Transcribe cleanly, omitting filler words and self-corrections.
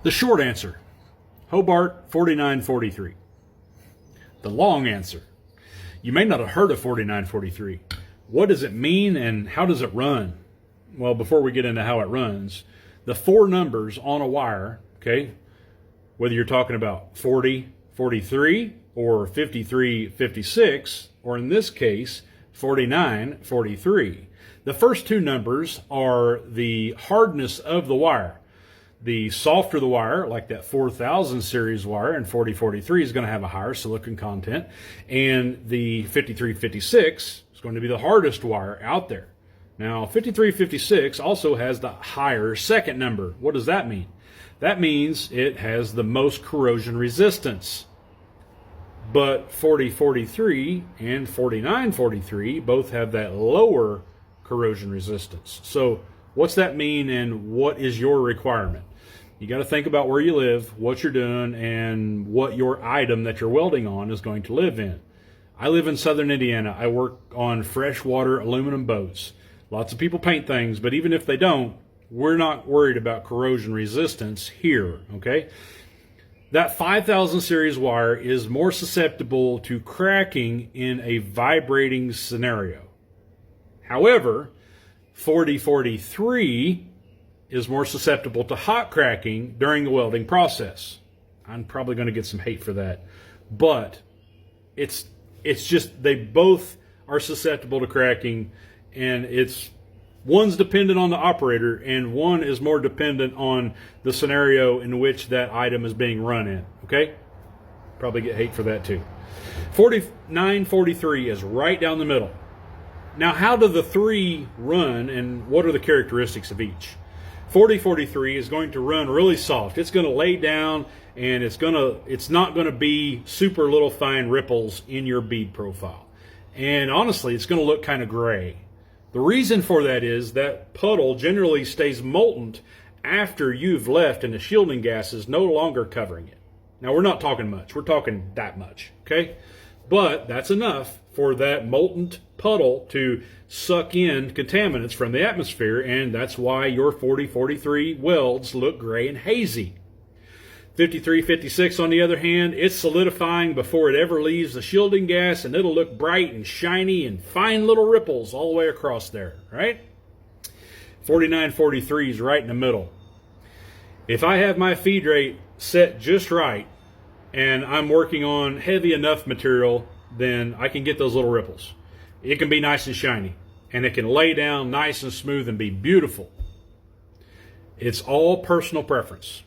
The short answer, Hobart 4943. The long answer, you may not have heard of 4943. What does it mean and how does it run? Well, before we get into how it runs, the four numbers on a wire, okay, whether you're talking about 40, 43, or 53, 56, or in this case, 49, 43. The first two numbers are the hardness of the wire. The softer the wire, like that 4000 series wire, and 4043 is going to have a higher silicon content, and the 5356 is going to be the hardest wire out there. Now, 5356 also has the higher second number. What does that mean? That means it has the most corrosion resistance. But 4043 and 4943 both have that lower corrosion resistance. So what's that mean and what is your requirement? You got to think about where you live, what you're doing, and what your item that you're welding on is going to live in. I live in southern Indiana. I work on freshwater aluminum boats. Lots of people paint things, but even if they don't, we're not worried about corrosion resistance here, okay? That 5000 series wire is more susceptible to cracking in a vibrating scenario. However, 4043 is more susceptible to hot cracking during the welding process. I'm probably going to get some hate for that, but it's just they both are susceptible to cracking, and one's dependent on the operator and one is more dependent on the scenario in which that item is being run in, okay? Probably get hate for that too. 4943 is right down the middle. Now, how do the three run and what are the characteristics of each? 4043 is going to run really soft. It's going to lay down and it's not going to be super little fine ripples in your bead profile. And honestly, it's going to look kind of gray. The reason for that is that puddle generally stays molten after you've left and the shielding gas is no longer covering it. Now, we're not talking much. We're talking that much, okay? But that's enough for that molten puddle to suck in contaminants from the atmosphere, and that's why your 4043 welds look gray and hazy. 5356, on the other hand, it's solidifying before it ever leaves the shielding gas, and it'll look bright and shiny and fine little ripples all the way across there, right? 4943 is right in the middle. If I have my feed rate set just right, and I'm working on heavy enough material, then I can get those little ripples. It can be nice and shiny, and it can lay down nice and smooth and be beautiful. It's all personal preference.